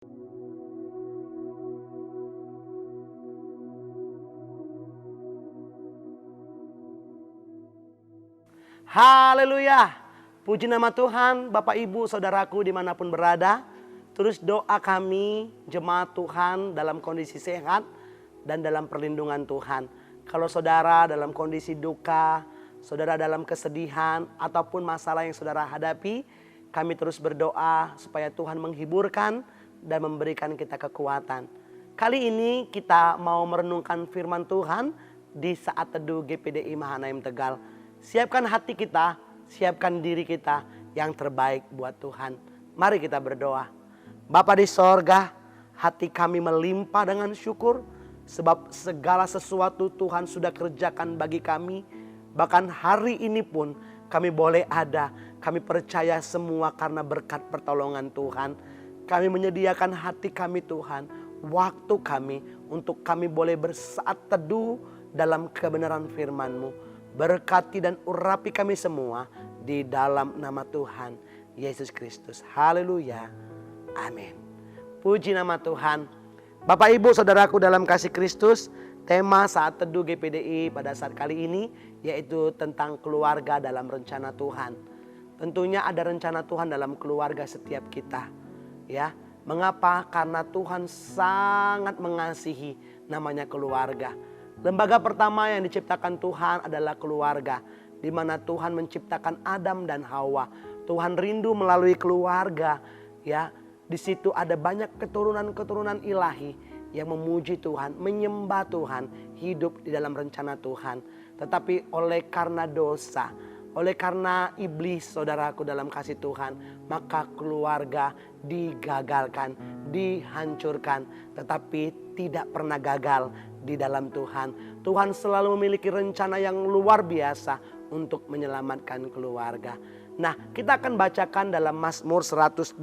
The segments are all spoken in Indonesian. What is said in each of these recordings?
Haleluya. Puji nama Tuhan, Bapak Ibu Saudaraku dimanapun berada. Terus doa kami jemaat Tuhan dalam kondisi sehat dan dalam perlindungan Tuhan. Kalau saudara dalam kondisi duka, saudara dalam kesedihan ataupun masalah yang saudara hadapi, kami terus berdoa supaya Tuhan menghiburkan dan memberikan kita kekuatan. Kali ini kita mau merenungkan firman Tuhan di saat teduh GPDI Mahanaim Tegal. Siapkan hati kita, siapkan diri kita yang terbaik buat Tuhan. Mari kita berdoa. Bapa di sorga, hati kami melimpah dengan syukur. Sebab segala sesuatu Tuhan sudah kerjakan bagi kami. Bahkan hari ini pun kami boleh ada. Kami percaya semua karena berkat pertolongan Tuhan. Kami menyediakan hati kami Tuhan. Waktu kami untuk kami boleh bersaat teduh dalam kebenaran firman-Mu. Berkati dan urapi kami semua di dalam nama Tuhan Yesus Kristus. Haleluya. Amin. Puji nama Tuhan. Bapak Ibu Saudaraku dalam kasih Kristus, tema saat teduh GPDI pada saat kali ini yaitu tentang keluarga dalam rencana Tuhan. Tentunya ada rencana Tuhan dalam keluarga setiap kita. Ya, mengapa? Karena Tuhan sangat mengasihi namanya keluarga. Lembaga pertama yang diciptakan Tuhan adalah keluarga, di mana Tuhan menciptakan Adam dan Hawa. Tuhan rindu melalui keluarga, ya. Di situ ada banyak keturunan-keturunan ilahi yang memuji Tuhan, menyembah Tuhan, hidup di dalam rencana Tuhan. Tetapi oleh karena dosa, oleh karena iblis saudaraku dalam kasih Tuhan, maka keluarga digagalkan, dihancurkan. Tetapi tidak pernah gagal di dalam Tuhan. Tuhan selalu memiliki rencana yang luar biasa untuk menyelamatkan keluarga. Nah, kita akan bacakan dalam Mazmur 127.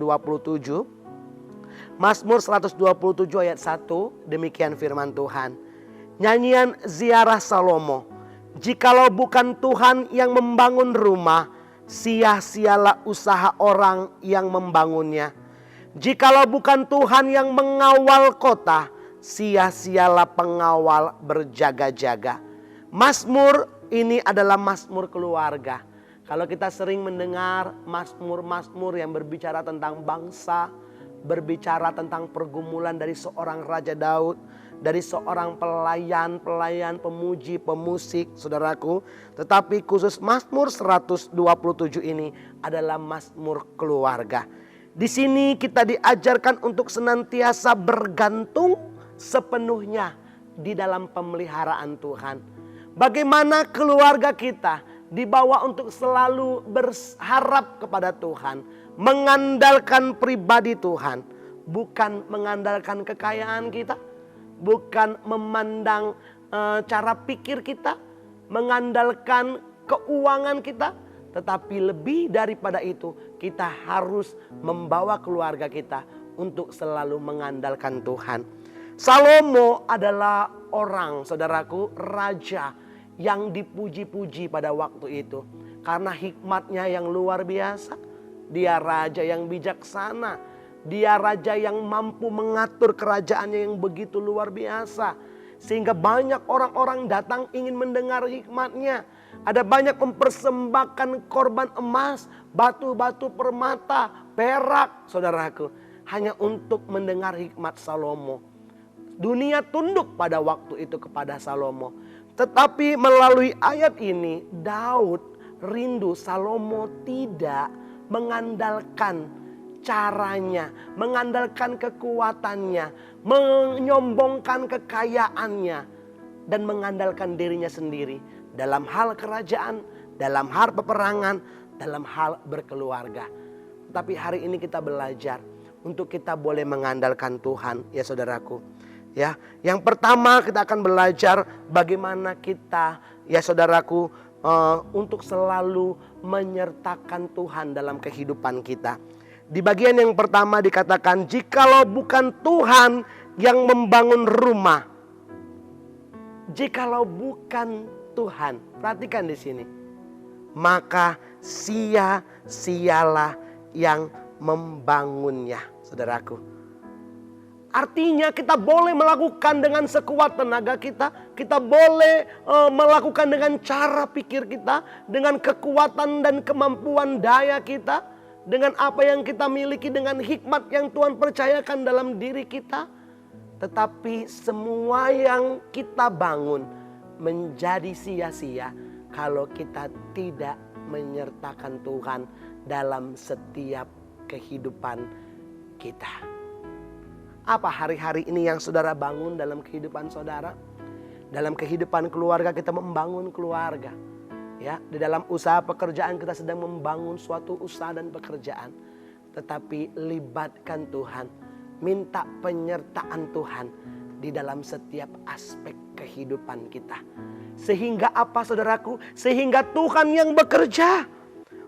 Mazmur 127 ayat 1, demikian firman Tuhan. Nyanyian ziarah Salomo. Jikalau bukan Tuhan yang membangun rumah, sia-sialah usaha orang yang membangunnya. Jikalau bukan Tuhan yang mengawal kota, sia-sialah pengawal berjaga-jaga. Mazmur ini adalah mazmur keluarga. Kalau kita sering mendengar mazmur-mazmur yang berbicara tentang bangsa, berbicara tentang pergumulan dari seorang Raja Daud, dari seorang pelayan, pemuji, pemusik, saudaraku. Tetapi khusus Mazmur 127 ini adalah mazmur keluarga. Di sini kita diajarkan untuk senantiasa bergantung sepenuhnya di dalam pemeliharaan Tuhan. Bagaimana keluarga kita dibawa untuk selalu berharap kepada Tuhan, mengandalkan pribadi Tuhan, bukan mengandalkan kekayaan kita, bukan memandang cara pikir kita, mengandalkan keuangan kita, tetapi lebih daripada itu kita harus membawa keluarga kita untuk selalu mengandalkan Tuhan. Salomo adalah orang, saudaraku, raja yang dipuji-puji pada waktu itu. Karena hikmatnya yang luar biasa. Dia raja yang bijaksana. Dia raja yang mampu mengatur kerajaannya yang begitu luar biasa. Sehingga banyak orang-orang datang ingin mendengar hikmatnya. Ada banyak mempersembahkan korban emas, batu-batu permata, perak, saudaraku. Hanya untuk mendengar hikmat Salomo. Dunia tunduk pada waktu itu kepada Salomo. Tetapi melalui ayat ini Daud rindu Salomo tidak mengandalkan caranya, mengandalkan kekuatannya, menyombongkan kekayaannya, dan mengandalkan dirinya sendiri dalam hal kerajaan, dalam hal peperangan, dalam hal berkeluarga. Tetapi hari ini kita belajar untuk kita boleh mengandalkan Tuhan, ya saudaraku. Ya, yang pertama kita akan belajar bagaimana kita, ya saudaraku, untuk selalu menyertakan Tuhan dalam kehidupan kita. Di bagian yang pertama dikatakan, jikalau bukan Tuhan yang membangun rumah. Jikalau bukan Tuhan, perhatikan di sini. Maka sia-sialah yang membangunnya, saudaraku. Artinya kita boleh melakukan dengan sekuat tenaga kita. Kita boleh melakukan dengan cara pikir kita. Dengan kekuatan dan kemampuan daya kita. Dengan apa yang kita miliki, dengan hikmat yang Tuhan percayakan dalam diri kita. Tetapi semua yang kita bangun menjadi sia-sia kalau kita tidak menyertakan Tuhan dalam setiap kehidupan kita. Apa hari-hari ini yang saudara bangun dalam kehidupan saudara? Dalam kehidupan keluarga kita membangun keluarga. Ya, di dalam usaha pekerjaan kita sedang membangun suatu usaha dan pekerjaan. Tetapi libatkan Tuhan. Minta penyertaan Tuhan di dalam setiap aspek kehidupan kita. Sehingga apa saudaraku? Sehingga Tuhan yang bekerja.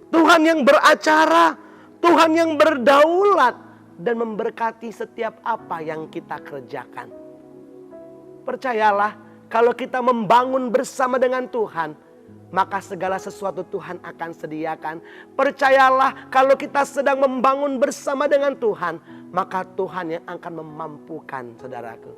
Tuhan yang beracara. Tuhan yang berdaulat. Dan memberkati setiap apa yang kita kerjakan. Percayalah, kalau kita membangun bersama dengan Tuhan, maka segala sesuatu Tuhan akan sediakan. Percayalah, kalau kita sedang membangun bersama dengan Tuhan, maka Tuhan yang akan memampukan saudaraku.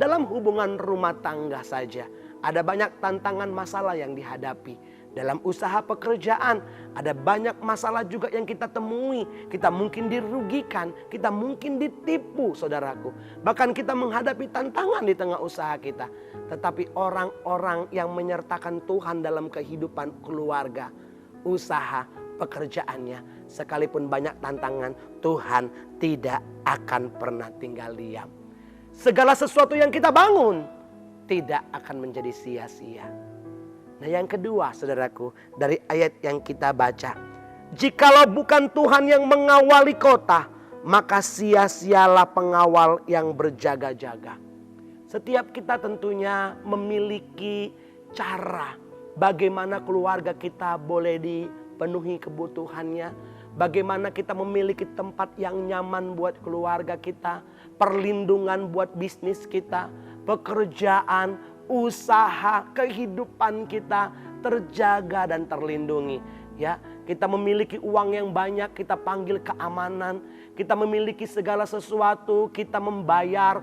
Dalam hubungan rumah tangga saja, ada banyak tantangan masalah yang dihadapi. Dalam usaha pekerjaan ada banyak masalah juga yang kita temui. Kita mungkin dirugikan, kita mungkin ditipu saudaraku. Bahkan kita menghadapi tantangan di tengah usaha kita. Tetapi orang-orang yang menyertakan Tuhan dalam kehidupan keluarga, usaha, pekerjaannya, sekalipun banyak tantangan, Tuhan tidak akan pernah tinggal diam. Segala sesuatu yang kita bangun tidak akan menjadi sia-sia. Nah yang kedua saudaraku, dari ayat yang kita baca. Jikalau bukan Tuhan yang mengawali kota, maka sia-sialah pengawal yang berjaga-jaga. Setiap kita tentunya memiliki cara bagaimana keluarga kita boleh dipenuhi kebutuhannya. Bagaimana kita memiliki tempat yang nyaman buat keluarga kita. Perlindungan buat bisnis kita. Pekerjaan, usaha, kehidupan kita terjaga dan terlindungi. Ya, kita memiliki uang yang banyak, kita panggil keamanan. Kita memiliki segala sesuatu, kita membayar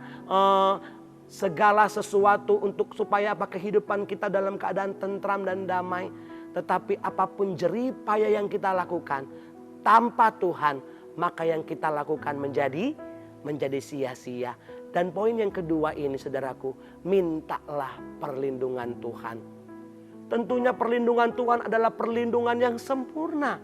segala sesuatu untuk supaya kehidupan kita dalam keadaan tentram dan damai. Tetapi apapun jerih payah yang kita lakukan tanpa Tuhan, maka yang kita lakukan menjadi sia-sia. Dan poin yang kedua ini saudaraku, mintalah perlindungan Tuhan. Tentunya perlindungan Tuhan adalah perlindungan yang sempurna.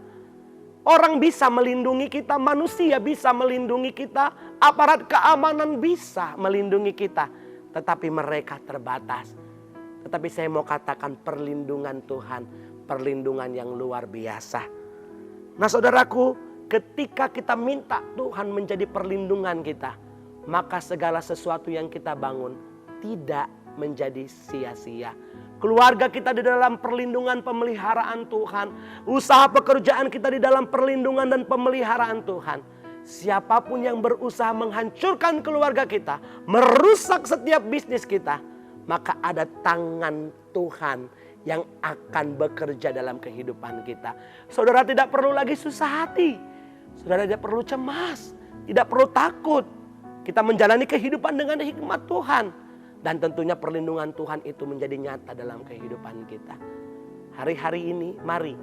Orang bisa melindungi kita, manusia bisa melindungi kita, aparat keamanan bisa melindungi kita. Tetapi mereka terbatas. Tetapi saya mau katakan perlindungan Tuhan, perlindungan yang luar biasa. Nah saudaraku, ketika kita minta Tuhan menjadi perlindungan kita, maka segala sesuatu yang kita bangun tidak menjadi sia-sia. Keluarga kita di dalam perlindungan pemeliharaan Tuhan. Usaha pekerjaan kita di dalam perlindungan dan pemeliharaan Tuhan. Siapapun yang berusaha menghancurkan keluarga kita, merusak setiap bisnis kita, maka ada tangan Tuhan yang akan bekerja dalam kehidupan kita. Saudara tidak perlu lagi susah hati. Saudara tidak perlu cemas, tidak perlu takut. Kita menjalani kehidupan dengan hikmat Tuhan. Dan tentunya perlindungan Tuhan itu menjadi nyata dalam kehidupan kita. Hari-hari ini mari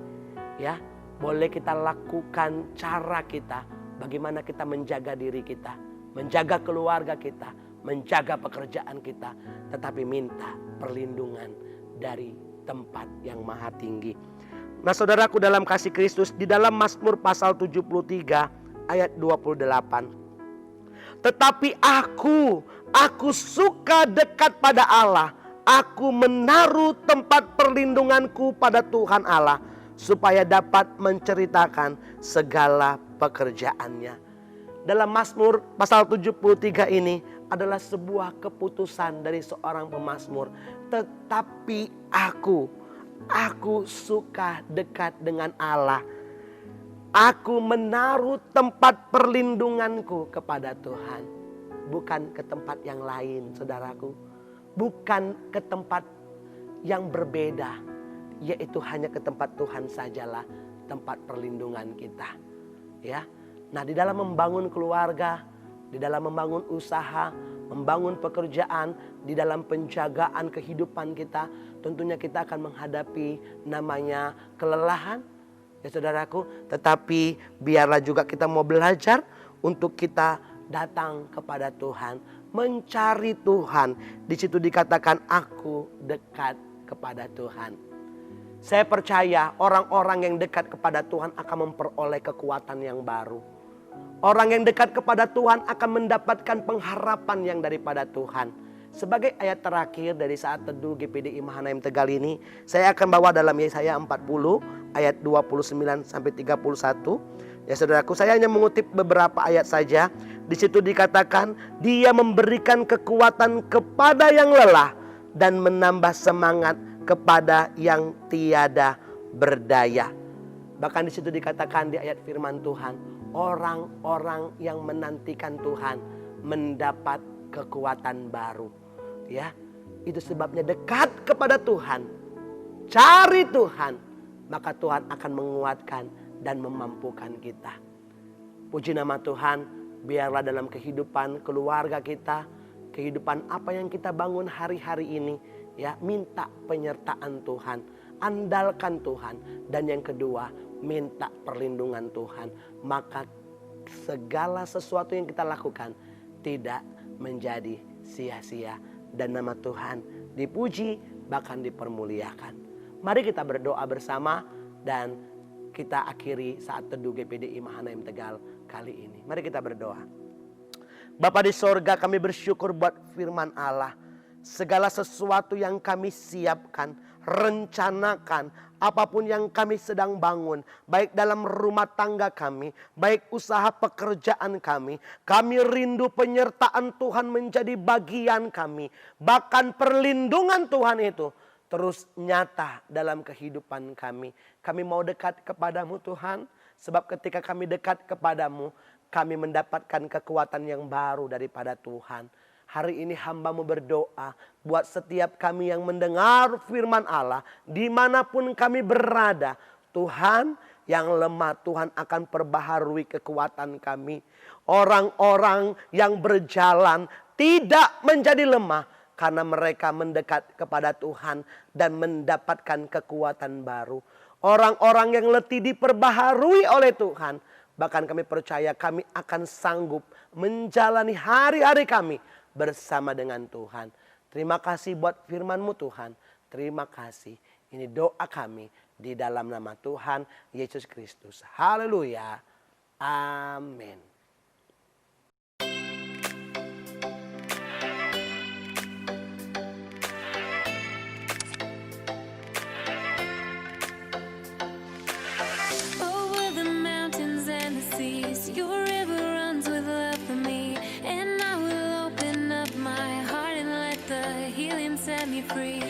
ya, boleh kita lakukan cara kita. Bagaimana kita menjaga diri kita, menjaga keluarga kita, menjaga pekerjaan kita. Tetapi minta perlindungan dari tempat yang maha tinggi. Nah saudaraku dalam kasih Kristus, di dalam Mazmur pasal 73 ayat 28. Tetapi aku suka dekat pada Allah. Aku menaruh tempat perlindunganku pada Tuhan Allah, supaya dapat menceritakan segala pekerjaannya. Dalam Mazmur pasal 73 ini adalah sebuah keputusan dari seorang pemazmur. Tetapi aku suka dekat dengan Allah. Aku menaruh tempat perlindunganku kepada Tuhan. Bukan ke tempat yang lain saudaraku. Bukan ke tempat yang berbeda. Yaitu hanya ke tempat Tuhan sajalah tempat perlindungan kita. Ya. Nah di dalam membangun keluarga, di dalam membangun usaha, membangun pekerjaan, di dalam penjagaan kehidupan kita, tentunya kita akan menghadapi namanya kelelahan, ya saudaraku. Tetapi biarlah juga kita mau belajar untuk kita datang kepada Tuhan, mencari Tuhan. Di situ dikatakan aku dekat kepada Tuhan. Saya percaya orang-orang yang dekat kepada Tuhan akan memperoleh kekuatan yang baru. Orang yang dekat kepada Tuhan akan mendapatkan pengharapan yang daripada Tuhan. Sebagai ayat terakhir dari saat teduh GPDI Mahanaim Tegal ini, saya akan bawa dalam Yesaya 40 ayat 29 sampai 31. Ya saudaraku, saya hanya mengutip beberapa ayat saja. Di situ dikatakan, Dia memberikan kekuatan kepada yang lelah dan menambah semangat kepada yang tiada berdaya. Bahkan di situ dikatakan di ayat firman Tuhan, orang-orang yang menantikan Tuhan mendapat kekuatan baru. Ya, itu sebabnya dekat kepada Tuhan, cari Tuhan, maka Tuhan akan menguatkan dan memampukan kita. Puji nama Tuhan, biarlah dalam kehidupan keluarga kita, kehidupan apa yang kita bangun hari-hari ini, ya, minta penyertaan Tuhan, andalkan Tuhan, dan yang kedua, minta perlindungan Tuhan. Maka segala sesuatu yang kita lakukan tidak menjadi sia-sia dan nama Tuhan dipuji bahkan dipermuliakan. Mari kita berdoa bersama dan kita akhiri saat teduh GPDI Mahanaim Tegal kali ini. Mari kita berdoa. Bapa di sorga, kami bersyukur buat firman Allah. Segala sesuatu yang kami siapkan, rencanakan, apapun yang kami sedang bangun, baik dalam rumah tangga kami, baik usaha pekerjaan kami rindu penyertaan Tuhan menjadi bagian kami. Bahkan perlindungan Tuhan itu terus nyata dalam kehidupan kami. Kami mau dekat kepadamu Tuhan, sebab ketika kami dekat kepadamu, kami mendapatkan kekuatan yang baru daripada Tuhan. Hari ini hamba-Mu berdoa buat setiap kami yang mendengar firman Allah, dimanapun kami berada. Tuhan, yang lemah Tuhan akan perbaharui kekuatan kami. Orang-orang yang berjalan tidak menjadi lemah karena mereka mendekat kepada Tuhan dan mendapatkan kekuatan baru. Orang-orang yang letih diperbaharui oleh Tuhan. Bahkan kami percaya kami akan sanggup menjalani hari-hari kami bersama dengan Tuhan. Terima kasih buat firman-Mu Tuhan. Terima kasih. Ini doa kami di dalam nama Tuhan Yesus Kristus. Haleluya. Amin. Over the mountains and the seas, your river runs with love for me, and I will open up my heart and let the healing set me free.